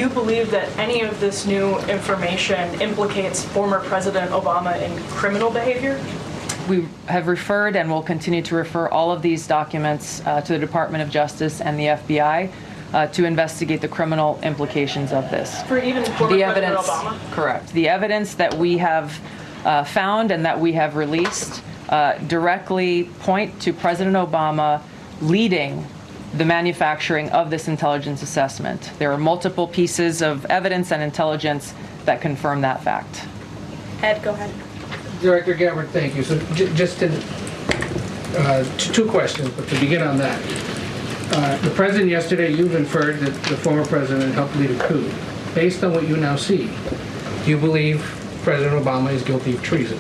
you believe that any of this new information implicates former President Obama in criminal behavior? We have referred and will continue to refer all of these documents to the Department of Justice and the FBI to investigate the criminal implications of this. For even former President Obama? Correct. The evidence that we have found and that we have released directly point to President Obama leading the manufacturing of this intelligence assessment. There are multiple pieces of evidence and intelligence that confirm that fact. Ed, go ahead. Director Gabbard, thank you. So just to, two questions, but to begin on that. The president yesterday, you've inferred that the former president helped lead a coup. Based on what you now see, do you believe President Obama is guilty of treason?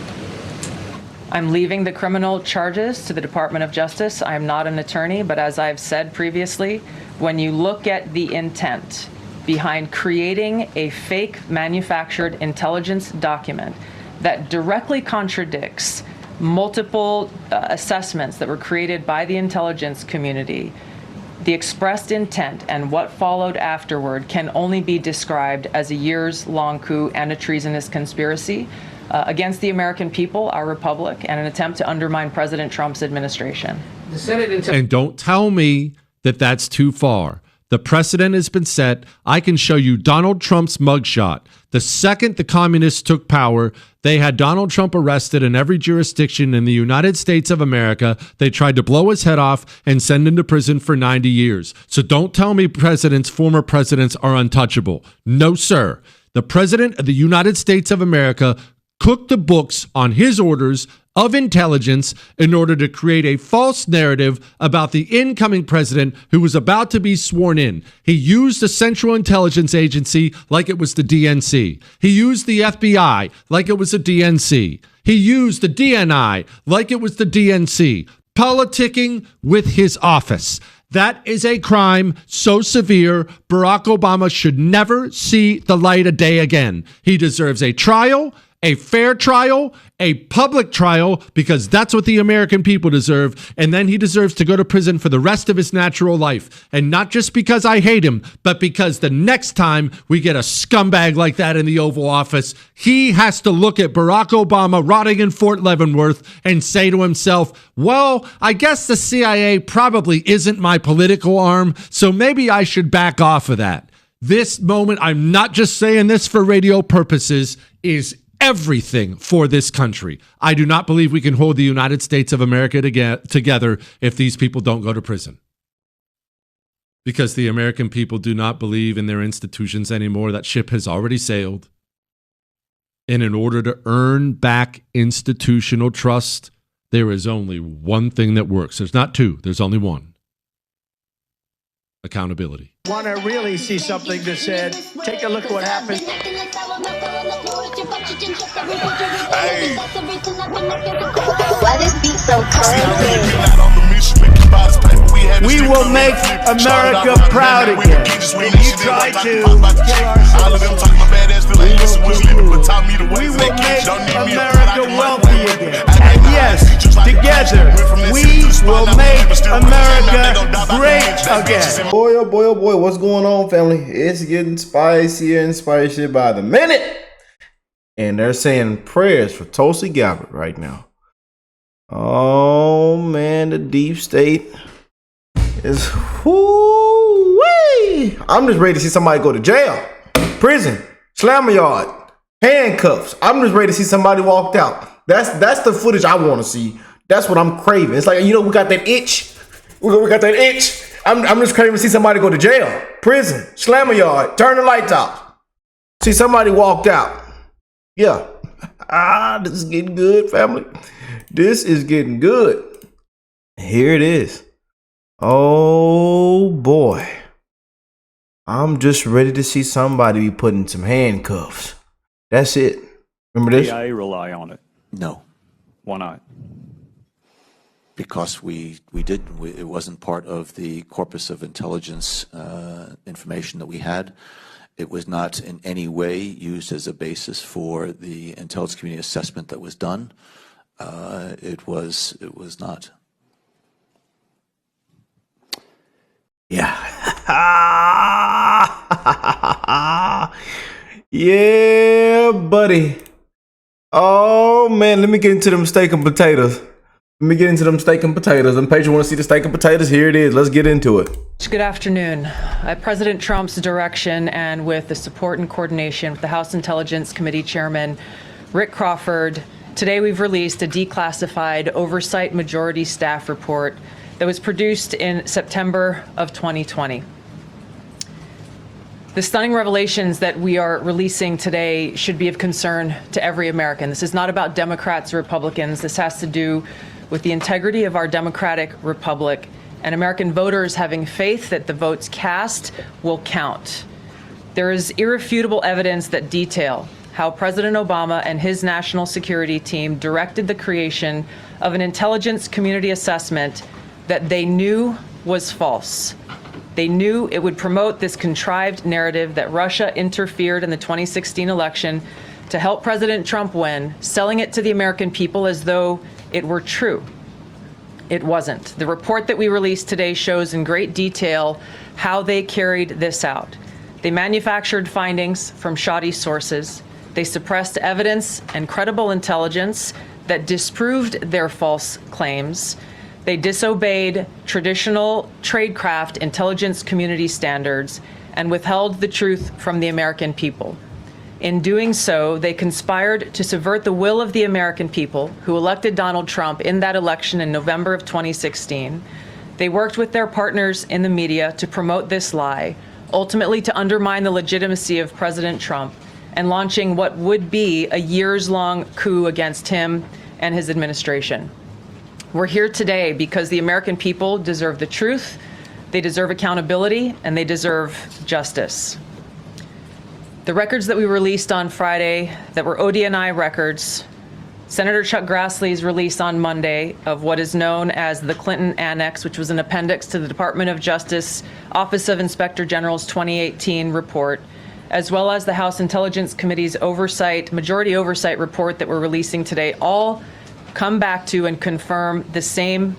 I'm leaving the criminal charges to the Department of Justice. I'm not an attorney, but as I've said previously, when you look at the intent behind creating a fake manufactured intelligence document that directly contradicts multiple assessments that were created by the intelligence community, the expressed intent and what followed afterward can only be described as a years-long coup and a treasonous conspiracy against the American people, our republic, and an attempt to undermine President Trump's administration. The Senate and don't tell me that that's too far. The precedent has been set. I can show you Donald Trump's mugshot. The second the communists took power, they had Donald Trump arrested in every jurisdiction in the United States of America. They tried to blow his head off and send him to prison for 90 years. So don't tell me former presidents are untouchable. No, sir. The president of the United States of America cooked the books on his orders of intelligence in order to create a false narrative about the incoming president who was about to be sworn in. He used the Central Intelligence Agency like it was the DNC. He used the FBI like it was the DNC. He used the DNI like it was the DNC, politicking with his office. That is a crime so severe, Barack Obama should never see the light of day again. He deserves a trial, a fair trial, a public trial, because that's what the American people deserve. And then he deserves to go to prison for the rest of his natural life. And not just because I hate him, but because the next time we get a scumbag like that in the Oval Office, he has to look at Barack Obama rotting in Fort Leavenworth and say to himself, well, I guess the CIA probably isn't my political arm, so maybe I should back off of that. This moment, I'm not just saying this for radio purposes, is everything for this country. I do not believe we can hold the United States of America together if these people don't go to prison. Because the American people do not believe in their institutions anymore. That ship has already sailed. And in order to earn back institutional trust, there is only one thing that works. There's not two. There's only one. Accountability. Want to really see something that said, take a look at what happened. Hey. Why this beat so cold? We will make America proud again. And you try to kill our We will make America wealthy again. And yes, together, we will make America great again. Boy, oh boy, oh boy, what's going on, family? It's getting spicier and spicier by the minute. And they're saying prayers for Tulsi Gabbard right now. Oh man, the deep state is whoo-wee. I'm just ready to see somebody go to jail, prison, slammer yard, handcuffs. I'm just ready to see somebody walked out. That's the footage I want to see. That's what I'm craving. It's like, you know, we got that itch. We got that itch. I'm just craving to see somebody go to jail, prison, slammer yard, turn the lights off. See somebody walked out. Yeah. This is getting good, family. This is getting good. Here it is. Oh boy. I'm just ready to see somebody be put in some handcuffs. That's it. Remember this? I rely on it. No. Why not? Because it wasn't part of the corpus of intelligence information that we had. It was not in any way used as a basis for the intelligence community assessment that was done. It was not. Yeah. Yeah, buddy. Oh man, let me get into them steak and potatoes. Let me get into them steak and potatoes. And Paige, you want to see the steak and potatoes? Here it is. Let's get into it. Good afternoon. At President Trump's direction and with the support and coordination with the House Intelligence Committee Chairman Rick Crawford, today we've released a declassified Oversight Majority Staff report that was produced in September of 2020. The stunning revelations that we are releasing today should be of concern to every American. This is not about Democrats or Republicans. This has to do with the integrity of our democratic republic and American voters having faith that the votes cast will count. There is irrefutable evidence that detail how President Obama and his national security team directed the creation of an intelligence community assessment that they knew was false. They knew it would promote this contrived narrative that Russia interfered in the 2016 election to help President Trump win, selling it to the American people as though it were true. It wasn't. The report that we released today shows in great detail how they carried this out. They manufactured findings from shoddy sources. They suppressed evidence and credible intelligence that disproved their false claims. They disobeyed traditional tradecraft intelligence community standards and withheld the truth from the American people. In doing so, they conspired to subvert the will of the American people who elected Donald Trump in that election in November of 2016. They worked with their partners in the media to promote this lie, ultimately to undermine the legitimacy of President Trump and launching what would be a years-long coup against him and his administration. We're here today because the American people deserve the truth, they deserve accountability, and they deserve justice. The records that we released on Friday that were ODNI records, Senator Chuck Grassley's release on Monday of what is known as the Clinton Annex, which was an appendix to the Department of Justice Office of Inspector General's 2018 report, as well as the House Intelligence Committee's majority oversight report that we're releasing today, all come back to and confirm the same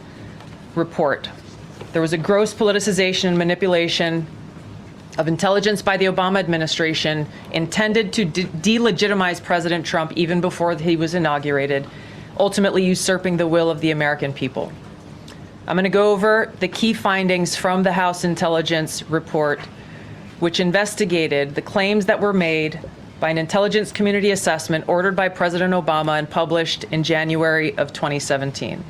report. There was a gross politicization and manipulation of intelligence by the Obama administration intended to delegitimize President Trump even before he was inaugurated, ultimately usurping the will of the American people. I'm going to go over the key findings from the House Intelligence report, which investigated the claims that were made by an intelligence community assessment ordered by President Obama and published in January of 2017.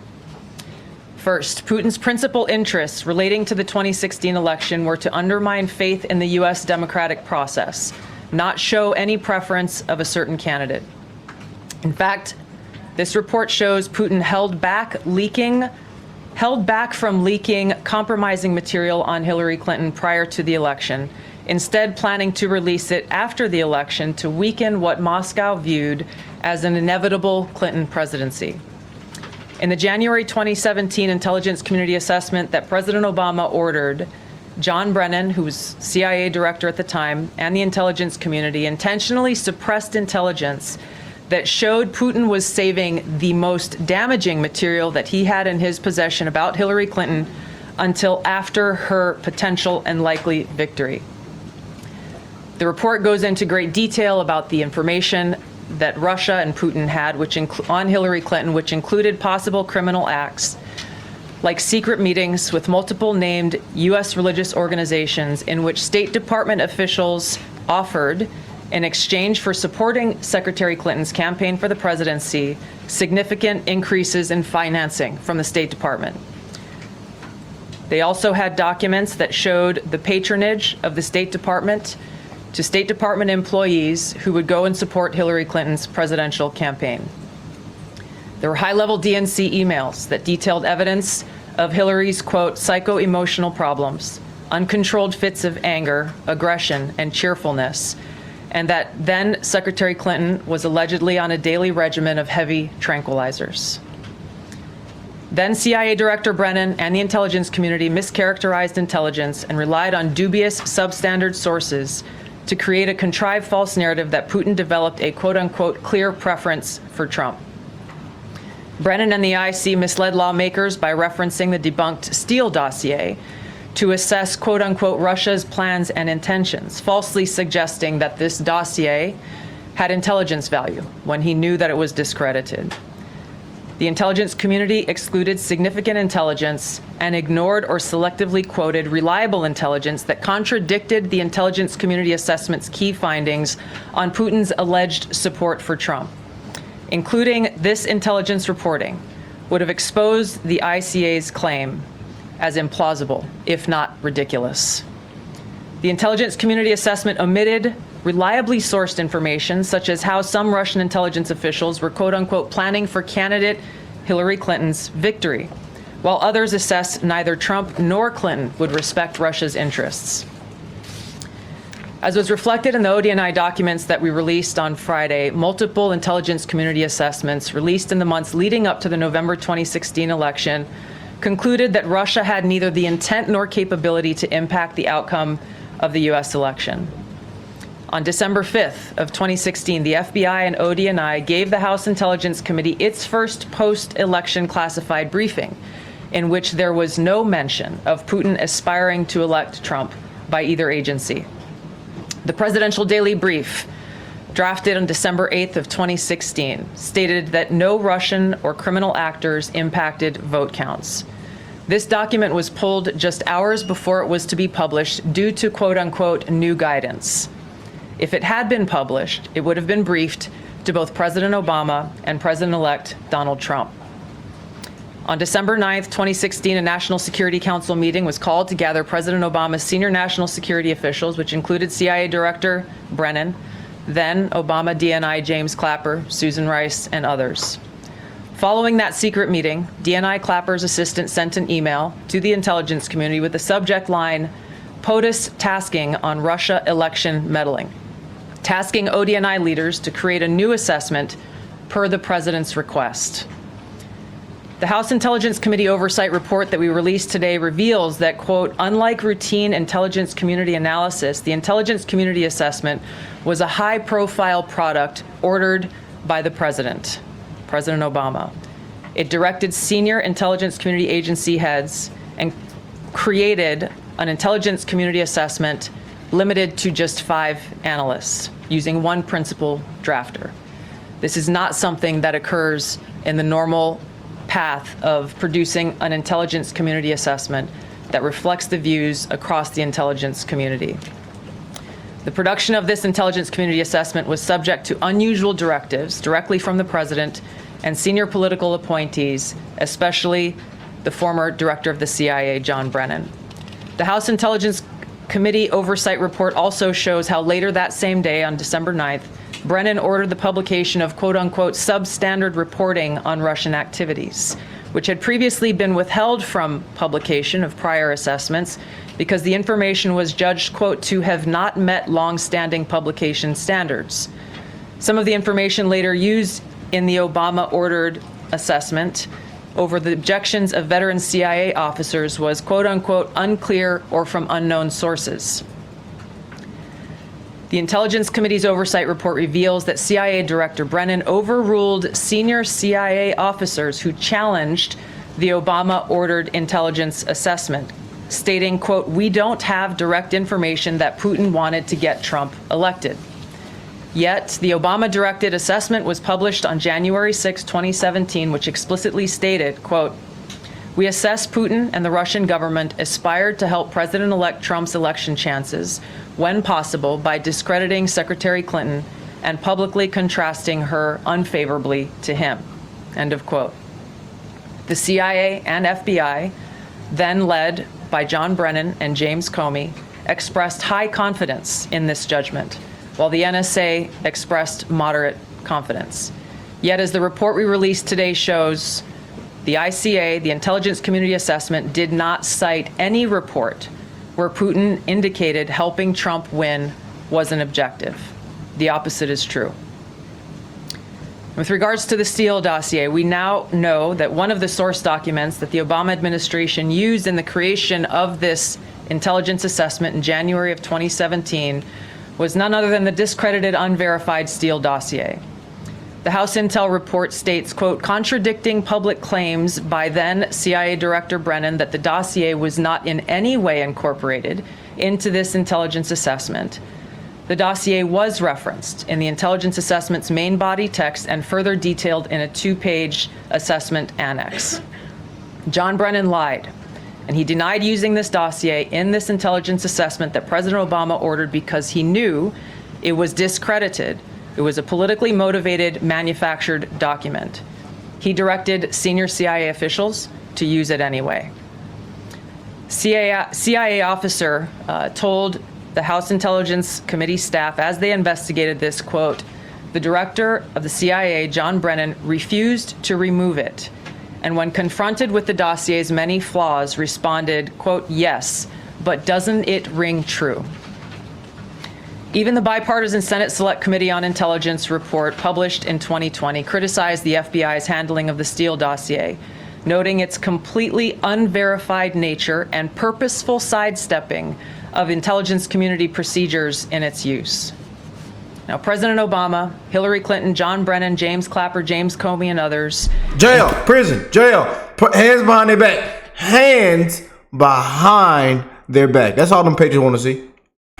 First, Putin's principal interests relating to the 2016 election were to undermine faith in the U.S. democratic process, not show any preference of a certain candidate. In fact, this report shows Putin held back from leaking compromising material on Hillary Clinton prior to the election, instead planning to release it after the election to weaken what Moscow viewed as an inevitable Clinton presidency. In the January 2017 intelligence community assessment that President Obama ordered, John Brennan, who was CIA director at the time, and the intelligence community intentionally suppressed intelligence that showed Putin was saving the most damaging material that he had in his possession about Hillary Clinton until after her potential and likely victory. The report goes into great detail about the information that Russia and Putin had on Hillary Clinton, which included possible criminal acts like secret meetings with multiple named U.S. religious organizations in which State Department officials offered, in exchange for supporting Secretary Clinton's campaign for the presidency, significant increases in financing from the State Department. They also had documents that showed the patronage of the State Department to State Department employees who would go and support Hillary Clinton's presidential campaign. There were high-level DNC emails that detailed evidence of Hillary's, quote, psycho-emotional problems, uncontrolled fits of anger, aggression, and cheerfulness, and that then Secretary Clinton was allegedly on a daily regimen of heavy tranquilizers. Then CIA Director Brennan and the intelligence community mischaracterized intelligence and relied on dubious substandard sources to create a contrived false narrative that Putin developed a quote-unquote clear preference for Trump. Brennan and the IC misled lawmakers by referencing the debunked Steele dossier to assess, quote unquote, Russia's plans and intentions, falsely suggesting that this dossier had intelligence value when he knew that it was discredited. The intelligence community excluded significant intelligence and ignored or selectively quoted reliable intelligence that contradicted the intelligence community assessment's key findings on Putin's alleged support for Trump. Including this intelligence reporting would have exposed the ICA's claim as implausible, if not ridiculous. The intelligence community assessment omitted reliably sourced information, such as how some Russian intelligence officials were, quote unquote, planning for candidate Hillary Clinton's victory, while others assessed neither Trump nor Clinton would respect Russia's interests. As was reflected in the ODNI documents that we released on Friday, multiple intelligence community assessments released in the months leading up to the November 2016 election concluded that Russia had neither the intent nor capability to impact the outcome of the U.S. election. On December 5th of 2016, the FBI and ODNI gave the House Intelligence Committee its first post-election classified briefing, in which there was no mention of Putin aspiring to elect Trump by either agency. The Presidential Daily Brief, drafted on December 8th of 2016, stated that no Russian or criminal actors impacted vote counts. This document was pulled just hours before it was to be published due to, quote unquote, new guidance. If it had been published, it would have been briefed to both President Obama and President-elect Donald Trump. On December 9th, 2016, a National Security Council meeting was called to gather President Obama's senior national security officials, which included CIA Director Brennan, then Obama DNI James Clapper, Susan Rice, and others. Following that secret meeting, DNI Clapper's assistant sent an email to the intelligence community with the subject line, POTUS tasking on Russia election meddling, tasking ODNI leaders to create a new assessment per the president's request. The House Intelligence Committee Oversight Report that we released today reveals that, quote, unlike routine intelligence community analysis, the intelligence community assessment was a high-profile product ordered by the president, President Obama. It directed senior intelligence community agency heads and created an intelligence community assessment limited to just 5 analysts, using one principal drafter. This is not something that occurs in the normal path of producing an intelligence community assessment that reflects the views across the intelligence community. The production of this intelligence community assessment was subject to unusual directives directly from the president and senior political appointees, especially the former director of the CIA, John Brennan. The House Intelligence Committee Oversight Report also shows how later that same day, on December 9th, Brennan ordered the publication of, quote unquote, substandard reporting on Russian activities, which had previously been withheld from publication of prior assessments because the information was judged, quote, to have not met long-standing publication standards. Some of the information later used in the Obama-ordered assessment over the objections of veteran CIA officers was, quote unquote, unclear or from unknown sources. The Intelligence Committee's oversight report reveals that CIA Director Brennan overruled senior CIA officers who challenged the Obama-ordered intelligence assessment, stating, quote, we don't have direct information that Putin wanted to get Trump elected. Yet, the Obama-directed assessment was published on January 6, 2017, which explicitly stated, quote, we assess Putin and the Russian government aspired to help President-elect Trump's election chances, when possible, by discrediting Secretary Clinton and publicly contrasting her unfavorably to him, end of quote. The CIA and FBI, then led by John Brennan and James Comey, expressed high confidence in this judgment, while the NSA expressed moderate confidence. Yet, as the report we released today shows, the ICA, the Intelligence Community Assessment, did not cite any report where Putin indicated helping Trump win was an objective. The opposite is true. With regards to the Steele dossier, we now know that one of the source documents that the Obama administration used in the creation of this intelligence assessment in January of 2017 was none other than the discredited, unverified Steele dossier. The House Intel report states, quote, contradicting public claims by then CIA Director Brennan that the dossier was not in any way incorporated into this intelligence assessment. The dossier was referenced in the intelligence assessment's main body text and further detailed in a 2-page assessment annex. John Brennan lied, and he denied using this dossier in this intelligence assessment that President Obama ordered because he knew it was discredited. It was a politically motivated, manufactured document. He directed senior CIA officials to use it anyway. CIA officer told the House Intelligence Committee staff as they investigated this, quote, the director of the CIA, John Brennan, refused to remove it, and when confronted with the dossier's many flaws, responded, quote, yes, but doesn't it ring true? Even the bipartisan Senate Select Committee on Intelligence report published in 2020 criticized the FBI's handling of the Steele dossier, noting its completely unverified nature and purposeful sidestepping of intelligence community procedures in its use. Now, President Obama, Hillary Clinton, John Brennan, James Clapper, James Comey, and others. Jail, prison, jail. Put hands behind their back. Hands behind their back. That's all them pictures want to see.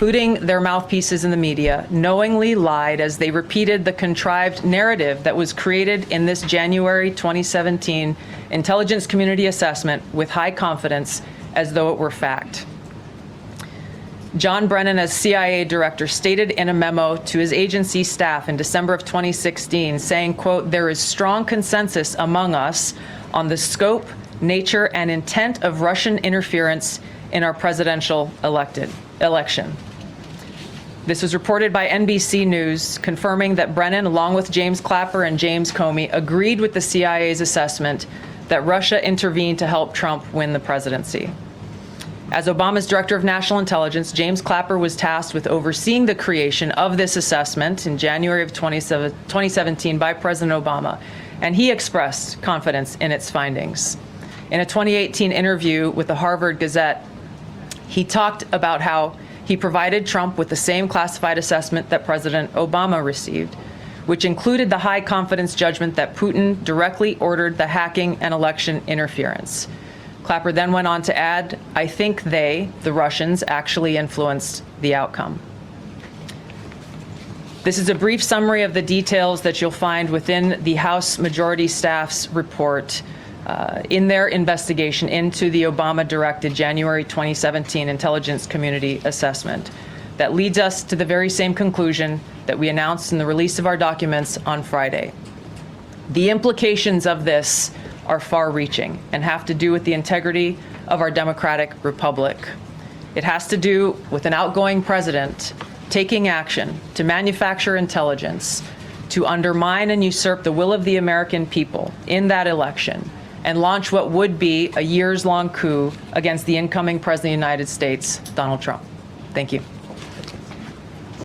Including their mouthpieces in the media, knowingly lied as they repeated the contrived narrative that was created in this January 2017 intelligence community assessment with high confidence as though it were fact. John Brennan, as CIA director, stated in a memo to his agency staff in December of 2016, saying, quote, there is strong consensus among us on the scope, nature, and intent of Russian interference in our presidential election. This was reported by NBC News, confirming that Brennan, along with James Clapper and James Comey, agreed with the CIA's assessment that Russia intervened to help Trump win the presidency. As Obama's Director of National Intelligence, James Clapper was tasked with overseeing the creation of this assessment in January of 2017 by President Obama, and he expressed confidence in its findings. In a 2018 interview with the Harvard Gazette, he talked about how he provided Trump with the same classified assessment that President Obama received, which included the high confidence judgment that Putin directly ordered the hacking and election interference. Clapper then went on to add, I think they, the Russians, actually influenced the outcome. This is a brief summary of the details that you'll find within the House Majority Staff's report in their investigation into the Obama-directed January 2017 Intelligence Community Assessment. That leads us to the very same conclusion that we announced in the release of our documents on Friday. The implications of this are far-reaching and have to do with the integrity of our democratic republic. It has to do with an outgoing president taking action to manufacture intelligence, to undermine and usurp the will of the American people in that election, and launch what would be a years-long coup against the incoming President of the United States, Donald Trump. Thank you.